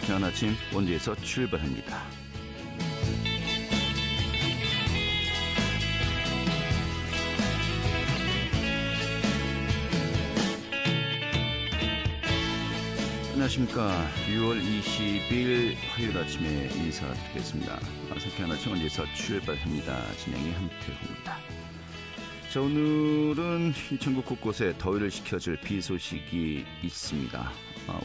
상쾌한 아침 원주에서 출발합니다. 안녕하십니까. 6월 20일 화요일 아침에 인사드리겠습니다. 상쾌한 아침 원주에서 출발합니다. 진행의 한태호입니다. 자, 오늘은 전국 곳곳에 더위를 식혀줄 비 소식이 있습니다.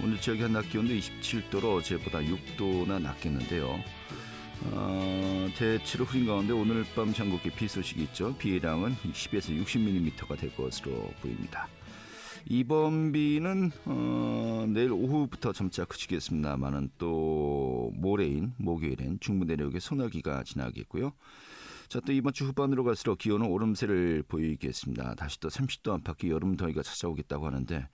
오늘 지역의 한낮 기온도 27도로 어제보다 6도나 낮겠는데요. 대체로 흐린 가운데 오늘 밤 전국에 비 소식이 있죠. 비량은 10에서 60mm가 될 것으로 보입니다. 이번 비는 내일 오후부터 점차 그치겠습니다만은 또 모레인 목요일엔 중부 내륙에 소나기가 지나겠고요. 자, 또 이번 주 후반으로 갈수록 기온은 오름세를 보이겠습니다. 다시 또 30도 안팎의 여름 더위가 찾아오겠다고 하는데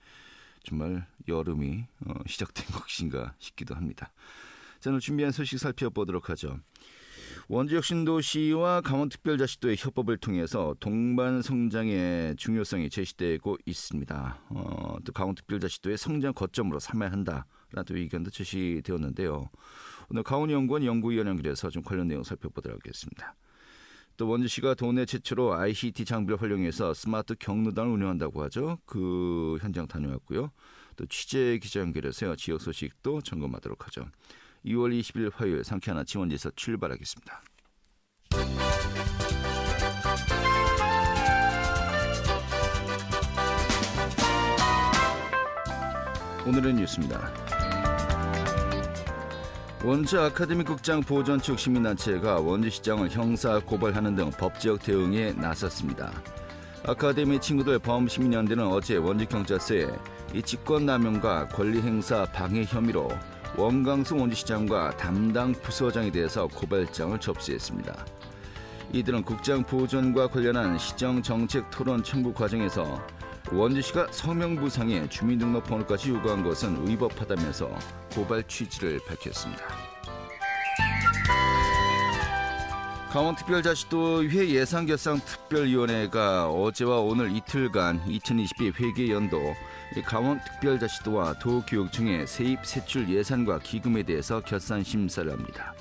정말 여름이 시작된 것인가 싶기도 합니다. 자, 오늘 준비한 소식 살펴보도록 하죠. 원주혁신도시와 강원특별자치도의 협업을 통해서 동반 성장의 중요성이 제시되고 있습니다. 또 강원특별자치도의 성장 거점으로 삼아야 한다라는 의견도 제시되었는데요. 오늘 강원연구원 연구위원 연결해서 좀 관련 내용 살펴보도록 하겠습니다. 또 원주시가 도내 최초로 ICT 장비를 활용해서 스마트 경로당을 운영한다고 하죠. 그 현장 다녀왔고요. 또 취재 기자 연결해서 지역 소식도 점검하도록 하죠. 2월 20일 화요일 상쾌한 아침 원주에서 출발하겠습니다. 오늘의 뉴스입니다. 원주 아카데미 국장 보전 측 시민단체가 원주시장을 형사 고발하는 등 법적 대응에 나섰습니다. 아카데미 친구들 범시민연대는 어제 원주경찰서에 이 직권남용과 권리행사 방해 혐의로 원광수 원주시장과 담당 부서장에 대해서 고발장을 접수했습니다. 이들은 국장 보전과 관련한 시정정책 토론 청구 과정에서 원주시가 서명부상에 주민등록번호까지 요구한 것은 위법하다면서 고발 취지를 밝혔습니다. 강원특별자치도의회 예산결산특별위원회가 어제와 오늘 이틀간 2022 회계연도 강원특별자치도와 도교육청의 세입 세출 예산과 기금에 대해서 결산 심사를 합니다.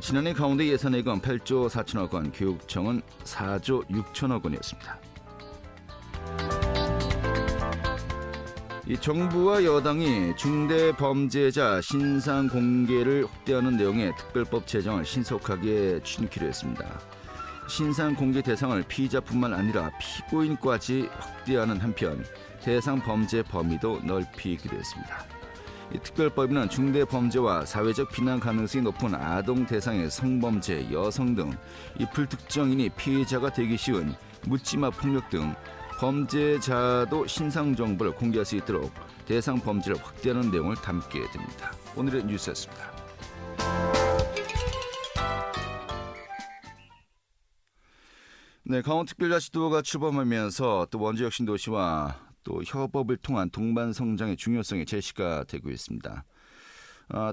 지난해 가운데 예산액은 8조 4천억 원, 교육청은 4조 6천억 원이었습니다. 이 정부와 여당이 중대범죄자 신상 공개를 확대하는 내용의 특별법 제정을 신속하게 추진키로 했습니다. 신상 공개 대상을 피의자뿐만 아니라 피고인까지 확대하는 한편 대상 범죄 범위도 넓히기로 했습니다. 이 특별법에는 중대범죄와 사회적 비난 가능성이 높은 아동 대상의 성범죄, 여성 등 이 불특정인이 피해자가 되기 쉬운 묻지마 폭력 등 범죄자도 신상 정보를 공개할 수 있도록 대상 범죄를 확대하는 내용을 담게 됩니다. 오늘의 뉴스였습니다. 네, 강원특별자치도가 출범하면서 또 원주혁신도시와 또 협업을 통한 동반 성장의 중요성이 제시가 되고 있습니다.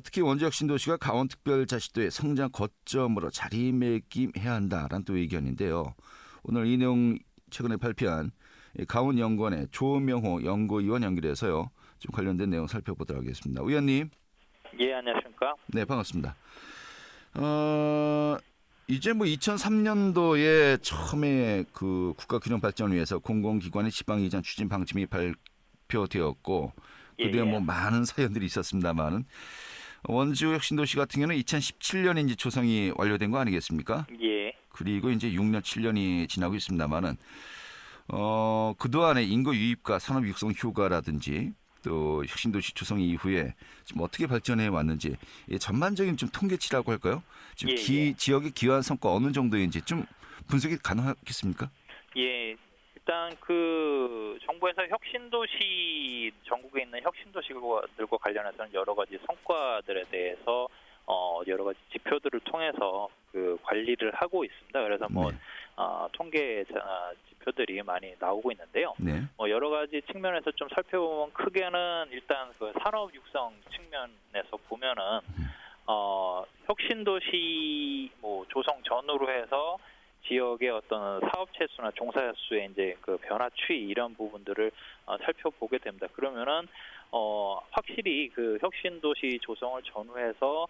특히 원주혁신도시가 강원특별자치도의 성장 거점으로 자리매김해야 한다라는 또 의견인데요. 오늘 이 내용 최근에 발표한 강원연구원의 조명호 연구위원 연결해서요. 좀 관련된 내용 살펴보도록 하겠습니다. 위원님. 예, 안녕하십니까? 네, 반갑습니다. 이제 2003년도에 처음에 그 국가균형발전을 위해서 공공기관의 지방이전 추진 방침이 발표되었고, 그때 많은 사연들이 있었습니다만은 원주혁신도시 같은 경우는 2017년에 이제 조성이 완료된 거 아니겠습니까? 예. 그리고 이제 6년, 7년이 지나고 있습니다만은 그동안의 인구 유입과 산업 육성 효과라든지 또 혁신도시 조성 이후에 지금 어떻게 발전해 왔는지 전반적인 좀 통계치라고 할까요? 지금 지역의 기여한 성과 어느 정도인지 좀 분석이 가능하겠습니까? 예. 일단 그 정부에서 혁신도시 전국에 있는 혁신도시들과 관련해서는 여러 가지 성과들에 대해서 여러 가지 지표들을 통해서 그 관리를 하고 있습니다. 그래서 통계 지표들이 많이 나오고 있는데요. 네. 여러 가지 측면에서 좀 살펴보면 크게는 일단 그 산업 육성 측면에서 보면은 혁신도시 조성 전후로 해서 지역의 어떤 사업체 수나 종사자 수의 이제 그 변화 추이 이런 부분들을 살펴보게 됩니다. 그러면은 확실히 그 혁신도시 조성을 전후해서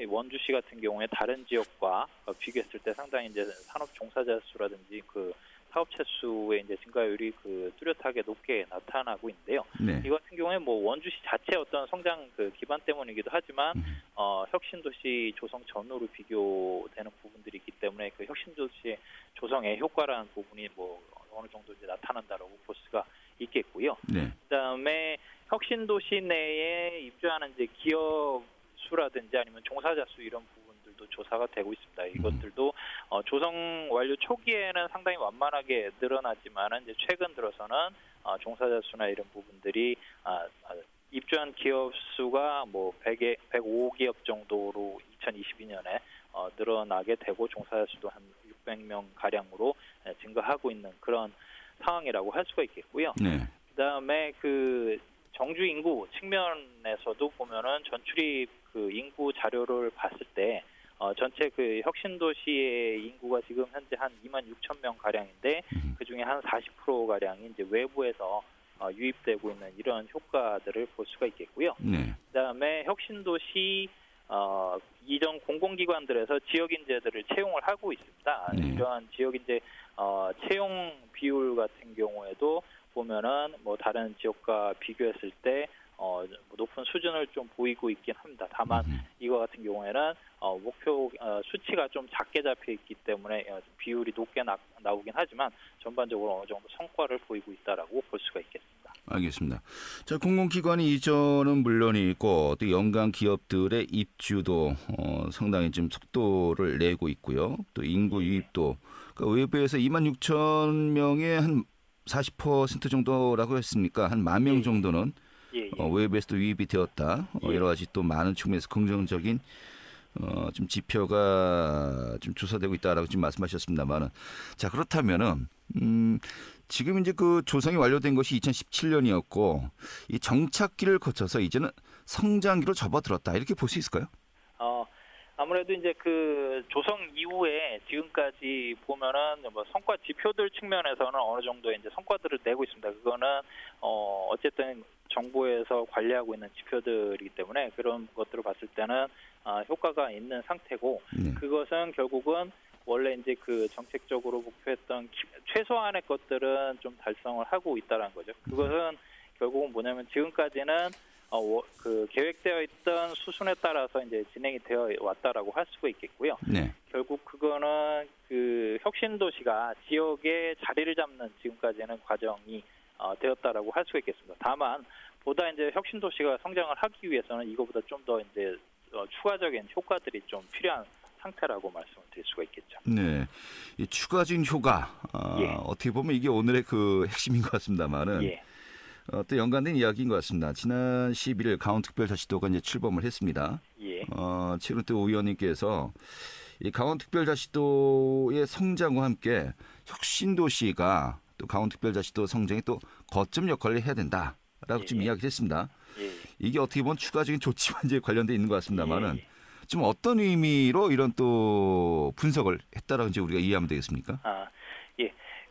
원주시 같은 경우에 다른 지역과 비교했을 때 상당히 이제 산업 종사자 수라든지 그 사업체 수의 이제 증가율이 그 뚜렷하게 높게 나타나고 있는데요. 네. 이 같은 경우에 뭐 원주시 자체 어떤 성장 그 기반 때문이기도 하지만 혁신도시 조성 전후로 비교되는 부분들이 있기 때문에 그 혁신도시 조성의 효과라는 부분이 뭐 어느 정도 이제 나타난다라고 볼 수가 있겠고요. 네. 그다음에 혁신도시 내에 입주하는 이제 기업 수라든지 아니면 종사자 수 이런 부분들도 조사가 되고 있습니다. 이것들도 조성 완료 초기에는 상당히 완만하게 늘어나지만은 이제 최근 들어서는 종사자 수나 이런 부분들이 입주한 기업 수가 뭐 105기업 정도로 2022년에 늘어나게 되고 종사자 수도 한 600명 가량으로 증가하고 있는 그런 상황이라고 할 수가 있겠고요. 네. 그다음에 그 정주 인구 측면에서도 보면은 전출입 그 인구 자료를 봤을 때 전체 그 혁신도시의 인구가 지금 현재 한 26,000명 가량인데 그 중에 한 40% 가량이 이제 외부에서 유입되고 있는 이런 효과들을 볼 수가 있겠고요. 네. 그다음에 혁신도시 이전 공공기관들에서 지역인재들을 채용을 하고 있습니다. 네. 이러한 지역인재 채용 비율 같은 경우에도 보면은 뭐 다른 지역과 비교했을 때 높은 수준을 좀 보이고 있긴 합니다. 다만 이거 같은 경우에는 목표 수치가 좀 작게 잡혀 있기 때문에 비율이 높게 나오긴 하지만 전반적으로 어느 정도 성과를 보이고 있다라고 볼 수가 있겠습니다. 알겠습니다. 자, 공공기관 이전은 물론이고 또 연간 기업들의 입주도 상당히 좀 속도를 내고 있고요. 또 인구 유입도 그러니까 외부에서 26,000명의 한 40% 정도라고 했습니까? 한 10,000명 정도는 외부에서도 유입이 되었다. 여러 가지 또 많은 측면에서 긍정적인 좀 지표가 좀 조사되고 있다라고 지금 말씀하셨습니다만은 자 그렇다면은 지금 이제 그 조성이 완료된 것이 2017년이었고 이 정착기를 거쳐서 이제는 성장기로 접어들었다 이렇게 볼 수 있을까요? 아무래도 이제 그 조성 이후에 지금까지 보면은 뭐 성과 지표들 측면에서는 어느 정도 이제 성과들을 내고 있습니다. 그거는 어쨌든 정부에서 관리하고 있는 지표들이기 때문에 그런 것들을 봤을 때는 효과가 있는 상태고 그것은 결국은 원래 이제 그 정책적으로 목표했던 최소한의 것들은 좀 달성을 하고 있다는 거죠. 그것은 결국은 뭐냐면 지금까지는 그 계획되어 있던 수순에 따라서 이제 진행이 되어 왔다라고 할 수가 있겠고요. 네. 결국 그거는 그 혁신도시가 지역에 자리를 잡는 지금까지는 과정이 되었다라고 할 수가 있겠습니다. 다만 보다 이제 혁신도시가 성장을 하기 위해서는 이거보다 좀 더 이제 추가적인 효과들이 좀 필요한 상태라고 말씀을 드릴 수가 있겠죠. 네, 이 추가적인 효과 어떻게 보면 이게 오늘의 그 핵심인 것 같습니다만은. 또 연관된 이야기인 것 같습니다. 지난 11일 강원특별자치도가 이제 출범을 했습니다. 최근 또 의원님께서 이 강원특별자치도의 성장과 함께 혁신도시가 또 강원특별자치도 성장에 또 거점 역할을 해야 된다라고 지금 이야기했습니다. 이게 어떻게 보면 추가적인 조치와 이제 관련돼 있는 것 같습니다만은 좀 어떤 의미로 이런 또 분석을 했다라고 이제 우리가 이해하면 되겠습니까?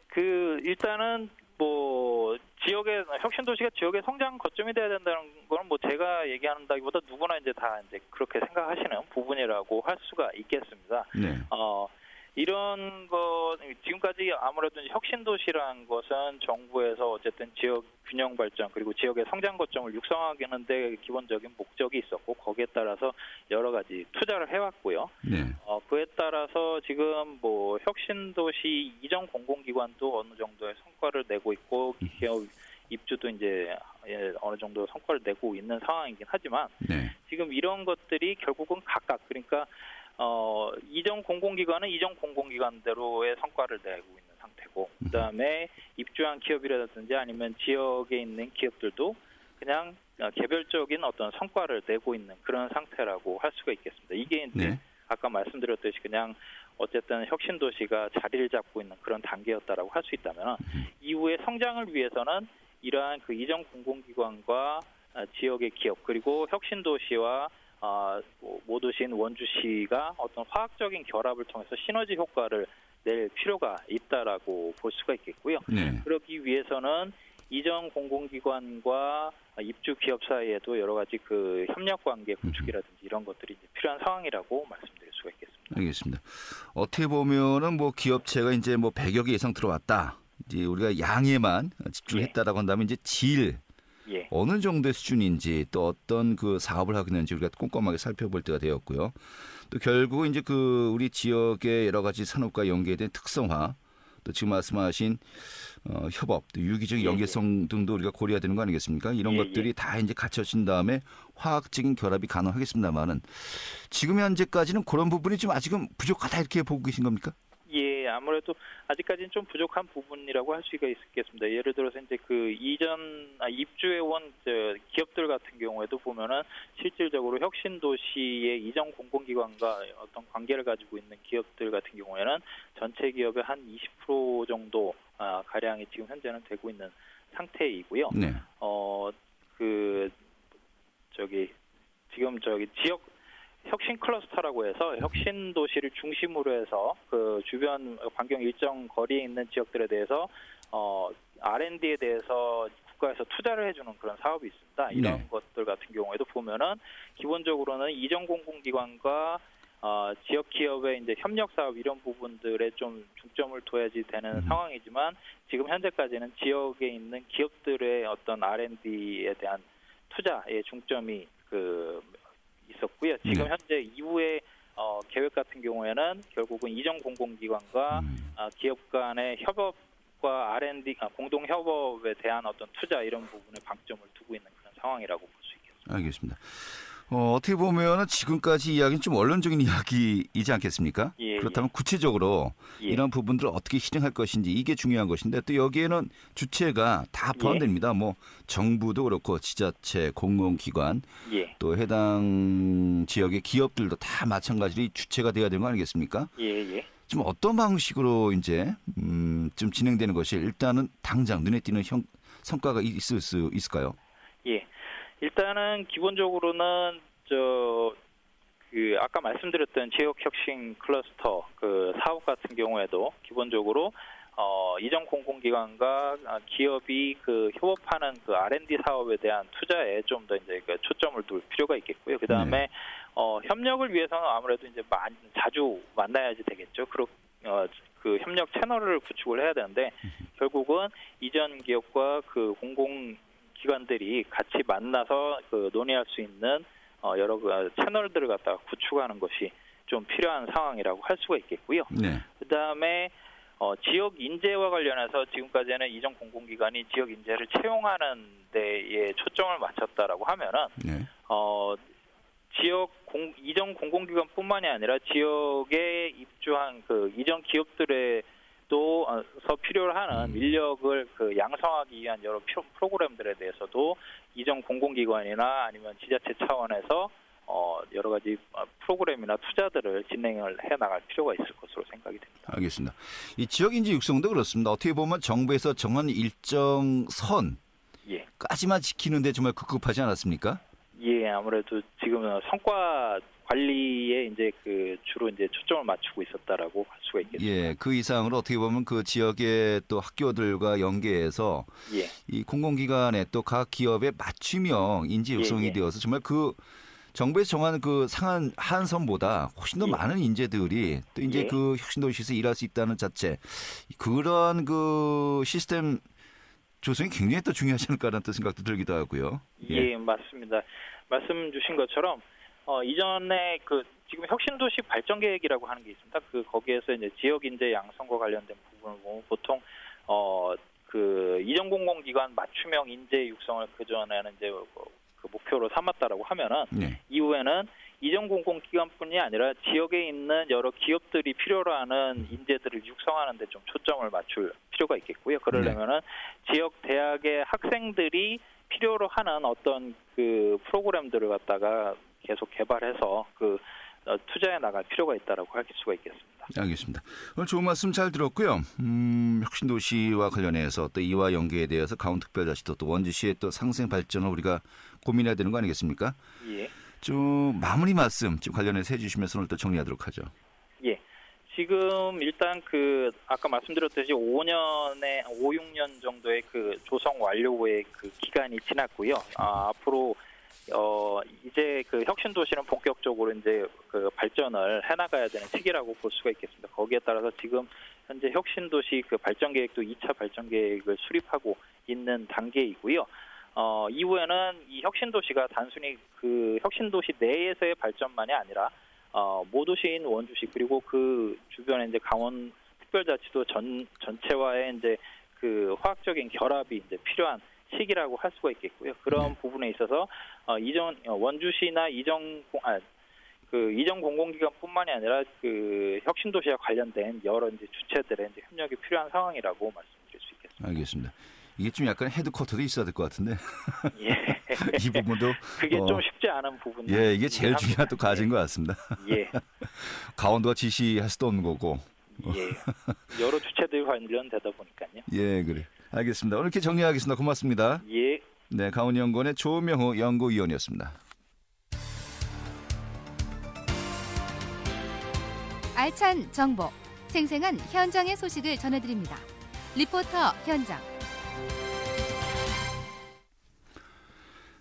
그 일단은 뭐 지역의 혁신도시가 지역의 성장 거점이 돼야 된다는 거는 뭐 제가 얘기한다기보다 누구나 이제 다 이제 그렇게 생각하시는 부분이라고 할 수가 있겠습니다. 네. 이런 거 지금까지 아무래도 혁신도시라는 것은 정부에서 어쨌든 지역 균형 발전 그리고 지역의 성장 거점을 육성하는 데 기본적인 목적이 있었고 거기에 따라서 여러 가지 투자를 해왔고요. 네. 그에 따라서 지금 뭐 혁신도시 이전 공공기관도 어느 정도의 성과를 내고 있고 기업 입주도 이제 어느 정도 성과를 내고 있는 상황이긴 하지만 지금 이런 것들이 결국은 각각 그러니까 이전 공공기관은 이전 공공기관대로의 성과를 내고 있는 상태고 그다음에 입주한 기업이라든지 아니면 지역에 있는 기업들도 그냥 개별적인 어떤 성과를 내고 있는 그런 상태라고 할 수가 있겠습니다. 이게 이제 아까 말씀드렸듯이 그냥 어쨌든 혁신도시가 자리를 잡고 있는 그런 단계였다라고 할 수 있다면 이후의 성장을 위해서는 이러한 그 이전 공공기관과 지역의 기업 그리고 혁신도시와 모두신 원주시가 어떤 화학적인 결합을 통해서 시너지 효과를 낼 필요가 있다라고 볼 수가 있겠고요. 네. 그러기 위해서는 이전 공공기관과 입주 기업 사이에도 여러 가지 그 협력 관계 구축이라든지 이런 것들이 이제 필요한 상황이라고 말씀드릴 수가 있겠습니다. 알겠습니다. 어떻게 보면은 뭐 기업체가 이제 뭐 100여 개 이상 들어왔다. 이제 우리가 양에만 집중했다라고 한다면 이제 질 예. 어느 정도의 수준인지 또 어떤 그 사업을 하고 있는지 우리가 꼼꼼하게 살펴볼 때가 되었고요. 또 결국 이제 그 우리 지역의 여러 가지 산업과 연계된 특성화 또 지금 말씀하신 협업, 또 유기적 연계성 등도 우리가 고려해야 되는 거 아니겠습니까? 이런 것들이 다 이제 갖춰진 다음에 화학적인 결합이 가능하겠습니다만은 지금 현재까지는 그런 부분이 좀 아직은 부족하다 이렇게 보고 계신 겁니까? 예, 아무래도 아직까지는 좀 부족한 부분이라고 할 수가 있겠습니다. 예를 들어서 이제 그 입주해 온 기업들 같은 경우에도 보면은 실질적으로 혁신도시의 이전 공공기관과 어떤 관계를 가지고 있는 기업들 같은 경우에는 전체 기업의 한 20% 정도 가량이 지금 현재는 되고 있는 상태이고요. 네. 지금 지역 혁신 클러스터라고 해서 혁신 도시를 중심으로 해서 그 주변 반경 일정 거리에 있는 지역들에 대해서 R&D에 대해서 국가에서 투자를 해주는 그런 사업이 있습니다. 이런 네. 것들 같은 경우에도 보면은 기본적으로는 이전 공공기관과 지역 기업의 이제 협력 사업 이런 부분들에 좀 중점을 둬야지 되는 상황이지만 지금 현재까지는 지역에 있는 기업들의 어떤 R&D에 대한 투자의 중점이 있었고요. 지금 현재 이후에 계획 같은 경우에는 결국은 이전 공공기관과 기업 간의 협업과 R&D 공동 협업에 대한 어떤 투자 이런 부분에 방점을 두고 있는 그런 상황이라고 볼 수 있겠습니다. 알겠습니다. 어떻게 보면 지금까지 이야기는 좀 원론적인 이야기이지 않겠습니까? 예, 그렇다면 구체적으로 예. 이런 부분들을 어떻게 실행할 것인지 이게 중요한 것인데 또 여기에는 주체가 다 포함됩니다. 뭐 정부도 그렇고 지자체, 공공기관 예. 또 해당 지역의 기업들도 다 마찬가지로 이 주체가 돼야 되는 거 아니겠습니까? 예. 좀 어떤 방식으로 이제 좀 진행되는 것이 일단은 당장 눈에 띄는 성과가 있을 수 있을까요? 예. 일단은 기본적으로는 아까 말씀드렸던 지역혁신 클러스터 그 사업 같은 경우에도 기본적으로 이전 공공기관과 기업이 그 협업하는 그 R&D 사업에 대한 투자에 좀 더 이제 그 초점을 둘 필요가 있겠고요. 그 다음에 협력을 위해서는 아무래도 이제 자주 만나야지 되겠죠. 그 협력 채널을 구축을 해야 되는데 결국은 이전 기업과 그 공공기관들이 같이 만나서 그 논의할 수 있는 여러 채널들을 갖다가 구축하는 것이 좀 필요한 상황이라고 할 수가 있겠고요. 네. 그 다음에 지역 인재와 관련해서 지금까지는 이전 공공기관이 지역 인재를 채용하는 데에 초점을 맞췄다라고 하면은 네. 이전 공공기관뿐만이 아니라 지역에 입주한 그 이전 기업들에서 필요로 하는 인력을 그 양성하기 위한 여러 프로그램들에 대해서도 이전 공공기관이나 아니면 지자체 차원에서 여러 가지 프로그램이나 투자들을 진행을 해 나갈 필요가 있을 것으로 생각이 됩니다. 알겠습니다. 이 지역인재 육성도 그렇습니다. 어떻게 보면 정부에서 정한 일정 선까지만 지키는데 정말 급급하지 않았습니까? 예, 아무래도 지금은 성과 관리에 이제 주로 이제 초점을 맞추고 있었다라고 할 수가 있겠습니다. 예, 그 이상으로 어떻게 보면 그 지역의 또 학교들과 연계해서 이 공공기관의 또 각 기업의 맞춤형 인재 육성이 되어서 정말 그 정부에서 정한 그 상한 한선보다 훨씬 더 많은 인재들이 또 이제 그 혁신도시에서 일할 수 있다는 자체 그런 그 시스템 조성이 굉장히 또 중요하지 않을까라는 또 생각도 들기도 하고요. 예, 맞습니다. 말씀 주신 것처럼 이전에 지금 혁신도시 발전 계획이라고 하는 게 있습니다. 거기에서 이제 지역 인재 양성과 관련된 부분을 보면 보통 이전 공공기관 맞춤형 인재 육성을 그 전에는 이제 그 목표로 삼았다라고 하면은 이후에는 이전 공공기관뿐이 아니라 지역에 있는 여러 기업들이 필요로 하는 인재들을 육성하는 데 좀 초점을 맞출 필요가 있겠고요. 그러려면은 지역 대학의 학생들이 필요로 하는 어떤 그 프로그램들을 갖다가 계속 개발해서 투자해 나갈 필요가 있다라고 할 수가 있겠습니다. 알겠습니다. 오늘 좋은 말씀 잘 들었고요. 혁신도시와 관련해서 또 이와 연계에 대해서 강원특별자치도 또 원주시의 또 상생 발전을 우리가 고민해야 되는 거 아니겠습니까? 좀 마무리 말씀 관련해서 해주시면서 오늘 또 정리하도록 하죠. 예. 지금 지금 일단 그 아까 말씀드렸듯이 6년 정도의 그 조성 완료의 그 기간이 지났고요. 앞으로 이제 그 혁신 도시는 본격적으로 이제 그 발전을 해나가야 되는 시기라고 볼 수가 있겠습니다. 거기에 따라서 지금 현재 혁신 도시 그 발전 계획도 2차 발전 계획을 수립하고 있는 단계이고요. 이후에는 이 혁신 도시가 단순히 그 혁신 도시 내에서의 발전만이 아니라 모도시인 원주시 그리고 그 주변에 이제 강원 특별자치도 전체와의 이제 그 화학적인 결합이 이제 필요한 시기라고 할 수가 있겠고요. 그런 부분에 있어서 원주시나 이전 공공기관뿐만이 아니라 그 혁신 도시와 관련된 여러 이제 주체들의 이제 협력이 필요한 상황이라고 말씀드릴 수 있겠습니다. 알겠습니다. 이게 좀 약간 헤드쿼터도 있어야 될 것 같은데. 예. 이 부분도 그게 좀 쉽지 않은 부분이. 예, 이게 제일 중요한 또 과제인 것 같습니다. 예. 강원도가 지시할 수도 없는 거고. 예. 여러 주체들이 관련되다 보니까요. 예, 그래. 알겠습니다. 오늘 이렇게 정리하겠습니다. 고맙습니다. 예. 네, 강원연구원의 조명호 연구위원이었습니다. 알찬 정보, 생생한 현장의 소식을 전해드립니다. 리포터 현장.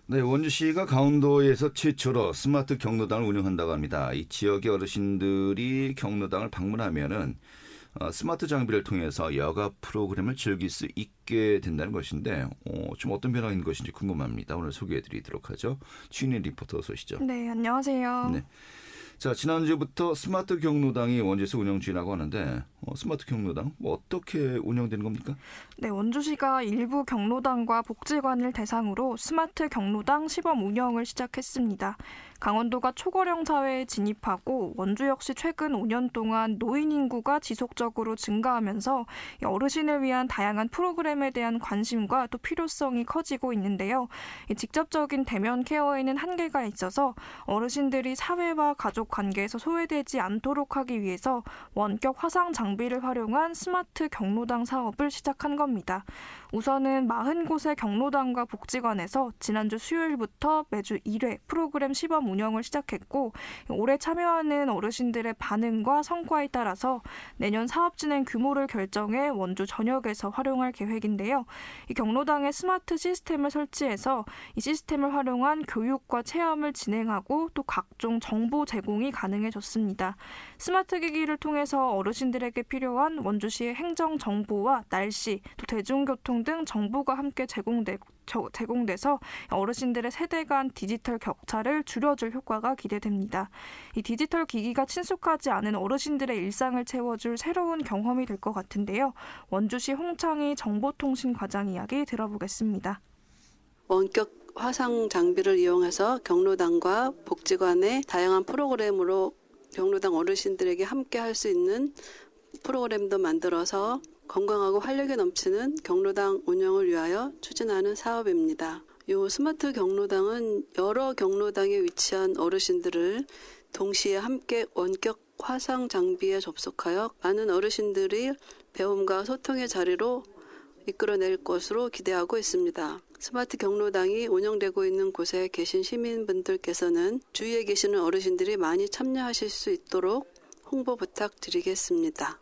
네, 원주시가 강원도에서 최초로 스마트 경로당을 운영한다고 합니다. 이 지역의 어르신들이 경로당을 방문하면은 스마트 장비를 통해서 여가 프로그램을 즐길 수 있게 된다는 것인데 좀 어떤 변화가 있는 것인지 궁금합니다. 오늘 소개해드리도록 하죠. 취인희 리포터 어서 오시죠. 네, 안녕하세요. 네. 자, 지난주부터 스마트 경로당이 원주에서 운영 중이라고 하는데 스마트 경로당 어떻게 운영되는 겁니까? 네, 원주시가 일부 경로당과 복지관을 대상으로 스마트 경로당 시범 운영을 시작했습니다. 강원도가 초고령 사회에 진입하고 원주 역시 최근 5년 동안 노인 인구가 지속적으로 증가하면서 어르신을 위한 다양한 프로그램에 대한 관심과 또 필요성이 커지고 있는데요. 직접적인 대면 케어에는 한계가 있어서 어르신들이 사회와 가족 관계에서 소외되지 않도록 하기 위해서 원격 화상 장비를 활용한 스마트 경로당 사업을 시작한 겁니다. 우선은 40곳의 경로당과 복지관에서 지난주 수요일부터 매주 1회 프로그램 시범 운영을 시작했고 올해 참여하는 어르신들의 반응과 성과에 따라서 내년 사업 진행 규모를 결정해 원주 전역에서 활용할 계획인데요. 이 경로당에 스마트 시스템을 설치해서 이 시스템을 활용한 교육과 체험을 진행하고 또 각종 정보 제공이 가능해졌습니다. 스마트 기기를 통해서 어르신들에게 필요한 원주시의 행정 정보와 날씨, 또 대중교통 등 정보가 함께 제공돼서 어르신들의 세대 간 디지털 격차를 줄여줄 효과가 기대됩니다. 이 디지털 기기가 친숙하지 않은 어르신들의 일상을 채워줄 새로운 경험이 될 것 같은데요. 원주시 홍창희 정보통신과장 이야기 들어보겠습니다. 원격 화상 장비를 이용해서 경로당과 복지관의 다양한 프로그램으로 경로당 어르신들에게 함께 할 수 있는 프로그램도 만들어서 건강하고 활력이 넘치는 경로당 운영을 위하여 추진하는 사업입니다. 이 스마트 경로당은 여러 경로당에 위치한 어르신들을 동시에 함께 원격 화상 장비에 접속하여 많은 어르신들이 배움과 소통의 자리로 이끌어낼 것으로 기대하고 있습니다. 스마트 경로당이 운영되고 있는 곳에 계신 시민분들께서는 주위에 계시는 어르신들이 많이 참여하실 수 있도록 홍보 부탁드리겠습니다.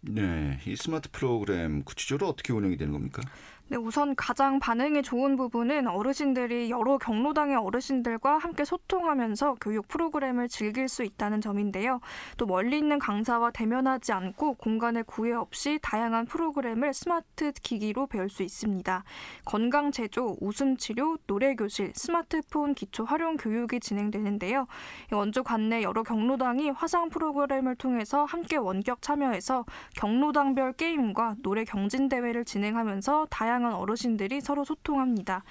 네, 이 스마트 프로그램 구체적으로 어떻게 운영이 되는 겁니까? 네, 우선 가장 반응이 좋은 부분은 어르신들이 여러 경로당의 어르신들과 함께 소통하면서 교육 프로그램을 즐길 수 있다는 점인데요. 또 멀리 있는 강사와 대면하지 않고 공간의 구애 없이 다양한 프로그램을 스마트 기기로 배울 수 있습니다. 건강제조, 웃음치료, 노래교실, 스마트폰 기초 활용 교육이 진행되는데요. 원주 관내 여러 경로당이 화상 프로그램을 통해서 함께 원격 참여해서 경로당별 게임과 노래 경진대회를 진행하면서 다양한 어르신들이 서로 소통합니다.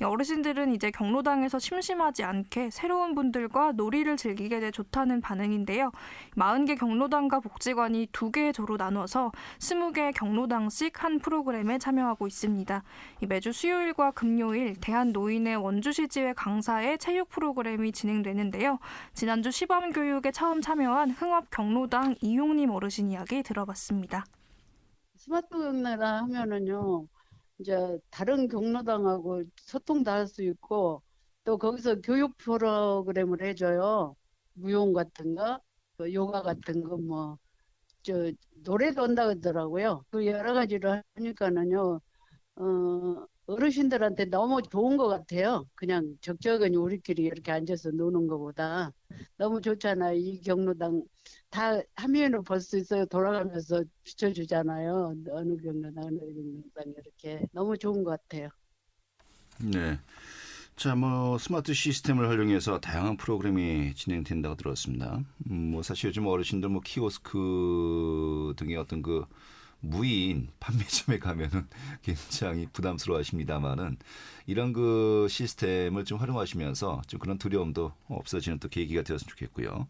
어르신들은 이제 경로당에서 심심하지 않게 새로운 분들과 놀이를 즐기게 돼 좋다는 반응인데요. 40개 경로당과 복지관이 2개의 조로 나눠서 20개의 경로당씩 한 프로그램에 참여하고 있습니다. 매주 수요일과 금요일 대한노인의 원주시지회 강사의 체육 프로그램이 진행되는데요. 지난주 시범교육에 처음 참여한 흥업 경로당 이용님 어르신 이야기 들어봤습니다. 스마트 경로당 하면은요, 이제 다른 경로당하고 소통도 할 수 있고 또 거기서 교육 프로그램을 해줘요. 무용 같은 거, 또 요가 같은 거, 뭐 노래도 온다 그러더라고요. 그 여러 가지를 하니까는요, 어르신들한테 너무 좋은 것 같아요. 그냥 적적하니 우리끼리 이렇게 앉아서 노는 것보다 너무 좋잖아요. 이 경로당 다 화면으로 볼 수 있어요. 돌아가면서 비춰주잖아요. 어느 경로당, 어느 경로당 이렇게 너무 좋은 것 같아요. 네. 자, 스마트 시스템을 활용해서 다양한 프로그램이 진행된다고 들었습니다. 사실 요즘 어르신들 키오스크 등의 어떤 그 무인 판매점에 가면은 굉장히 부담스러워하십니다만은 이런 그 시스템을 좀 활용하시면서 좀 그런 두려움도 없어지는 또 계기가 되었으면 좋겠고요.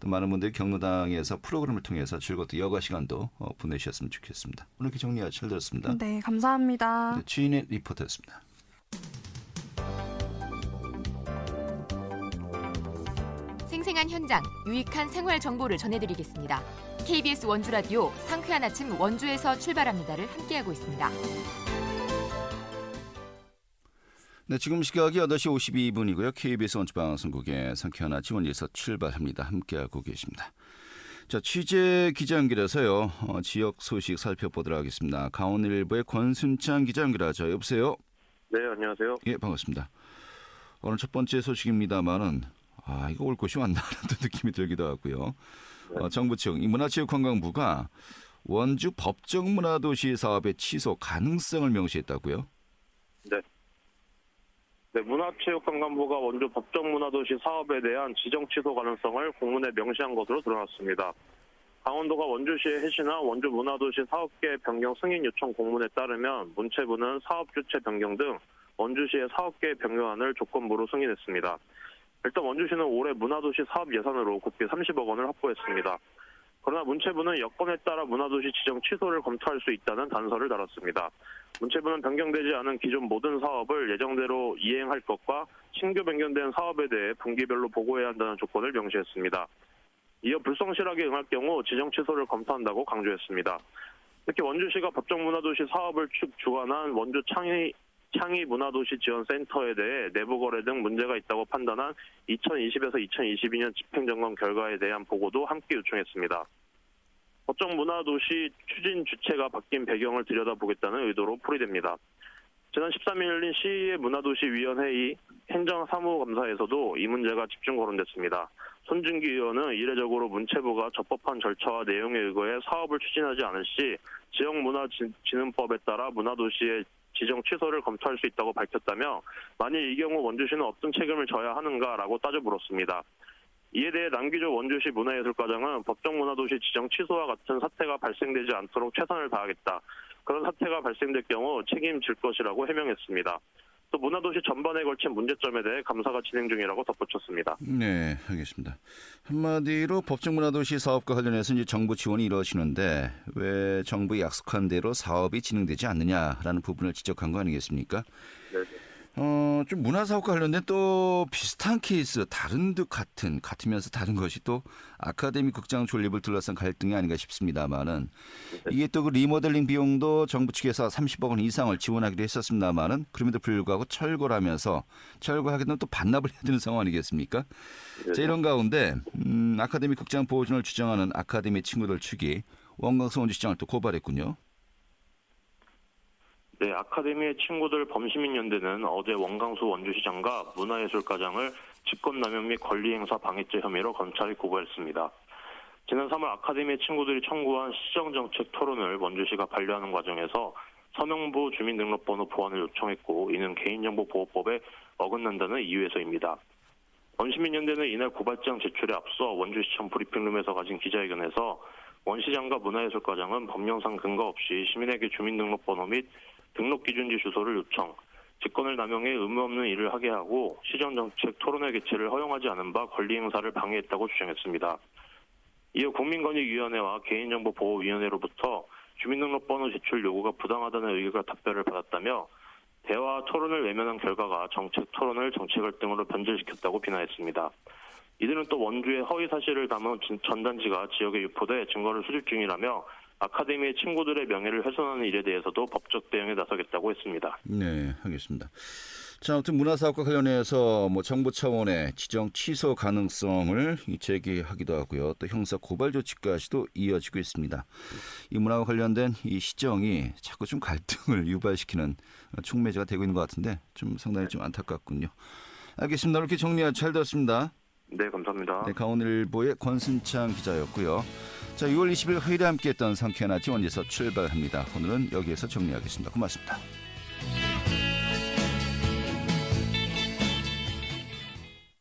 또 많은 분들이 경로당에서 프로그램을 통해서 즐겁게 여가 시간도 보내셨으면 좋겠습니다. 오늘 이렇게 정리가 잘 되었습니다. 네, 감사합니다. 네, 주인의 리포터였습니다. 생생한 현장, 유익한 생활 정보를 전해드리겠습니다. KBS 원주라디오 상쾌한 아침 원주에서 출발합니다를 함께하고 있습니다. 네, 지금 시각이 8시 52분이고요. KBS 원주방송국의 상쾌한 아침 원주에서 출발합니다. 함께하고 계십니다. 자, 취재 기자 연결해서요. 지역 소식 살펴보도록 하겠습니다. 강원일보의 권순창 기자 연결하죠. 여보세요? 네, 안녕하세요. 예, 반갑습니다. 오늘 첫 번째 소식입니다만은 이거 올 것이 왔나라는 느낌이 들기도 하고요. 네. 정부 측 문화체육관광부가 원주 법정문화도시 사업의 취소 가능성을 명시했다고요? 네, 문화체육관광부가 원주 법정문화도시 사업에 대한 지정 취소 가능성을 공문에 명시한 것으로 드러났습니다. 강원도가 원주시의 해시나 원주 문화도시 사업계 변경 승인 요청 공문에 따르면 문체부는 사업 주체 변경 등 원주시의 사업계 변경안을 조건부로 승인했습니다. 일단 원주시는 올해 문화도시 사업 예산으로 국비 30억 원을 확보했습니다. 그러나 문체부는 여건에 따라 문화도시 지정 취소를 검토할 수 있다는 단서를 달았습니다. 문체부는 변경되지 않은 기존 모든 사업을 예정대로 이행할 것과 신규 변경된 사업에 대해 분기별로 보고해야 한다는 조건을 명시했습니다. 이어 불성실하게 응할 경우 지정 취소를 검토한다고 강조했습니다. 특히 원주시가 법정문화도시 사업을 주관한 원주 창의문화도시 지원센터에 대해 내부 거래 등 문제가 있다고 판단한 2020에서 2022년 집행점검 결과에 대한 보고도 함께 요청했습니다. 법정문화도시 추진 주체가 바뀐 배경을 들여다보겠다는 의도로 풀이됩니다. 지난 13일 열린 시의 문화도시위원회의 행정사무감사에서도 이 문제가 집중 거론됐습니다. 손준기 의원은 이례적으로 문체부가 적법한 절차와 내용에 의거해 사업을 추진하지 않을 시 지역문화진흥법에 따라 문화도시의 지정 취소를 검토할 수 있다고 밝혔다며 만일 이 경우 원주시는 어떤 책임을 져야 하는가라고 따져 물었습니다. 이에 대해 남기조 원주시 문화예술과장은 법정문화도시 지정 취소와 같은 사태가 발생되지 않도록 최선을 다하겠다. 그런 사태가 발생될 경우 책임질 것이라고 해명했습니다. 또 문화도시 전반에 걸친 문제점에 대해 감사가 진행 중이라고 덧붙였습니다. 네, 알겠습니다. 한마디로 법정문화도시 사업과 관련해서 이제 정부 지원이 이루어지는데 왜 정부의 약속한 대로 사업이 진행되지 않느냐라는 부분을 지적한 거 아니겠습니까? 네. 좀 문화사업과 관련된 또 비슷한 케이스, 다른 듯 같으면서 다른 것이 또 아카데미 극장 존립을 둘러싼 갈등이 아닌가 싶습니다만은 이게 또 그 리모델링 비용도 정부 측에서 30억 원 이상을 지원하기로 했었습니다만은 그럼에도 불구하고 철거하게 되면 또 반납을 해야 되는 상황 아니겠습니까? 네. 자, 이런 가운데 아카데미 극장 보존을 주장하는 아카데미 친구들 측이 원광수 원주시장을 또 고발했군요. 네, 아카데미의 친구들 범시민연대는 어제 원광수 원주시장과 문화예술과장을 직권남용 및 권리행사 방해죄 혐의로 검찰에 고발했습니다. 지난 3월 아카데미의 친구들이 청구한 시정정책 토론을 원주시가 반려하는 과정에서 서명부 주민등록번호 보완을 요청했고 이는 개인정보보호법에 어긋난다는 이유에서입니다. 원시민연대는 이날 고발장 제출에 앞서 원주시청 브리핑룸에서 가진 기자회견에서 원 시장과 문화예술과장은 법령상 근거 없이 시민에게 주민등록번호 및 등록기준지 주소를 요청, 직권을 남용해 의무 없는 일을 하게 하고 시정정책 토론회 개최를 허용하지 않은 바 권리행사를 방해했다고 주장했습니다. 이어 국민권익위원회와 개인정보보호위원회로부터 주민등록번호 제출 요구가 부당하다는 의결과 답변을 받았다며 대화 토론을 외면한 결과가 정책 토론을 정치 갈등으로 변질시켰다고 비난했습니다. 이들은 또 원주의 허위 사실을 담은 전단지가 지역에 유포돼 증거를 수집 중이라며 아카데미의 친구들의 명예를 훼손하는 일에 대해서도 법적 대응에 나서겠다고 했습니다. 네, 알겠습니다. 자, 아무튼 문화사업과 관련해서 정부 차원의 지정 취소 가능성을 제기하기도 하고요. 또 형사 고발 조치까지도 이어지고 있습니다. 이 문화와 관련된 이 시정이 자꾸 좀 갈등을 유발시키는 촉매제가 되고 있는 것 같은데 좀 상당히 좀 안타깝군요. 알겠습니다. 이렇게 정리 잘 들었습니다. 네, 감사합니다. 네, 강원일보의 권순창 기자였고요. 자, 6월 20일 화요일에 함께했던 상쾌한 아침 원에서 출발합니다. 오늘은 여기에서 정리하겠습니다. 고맙습니다.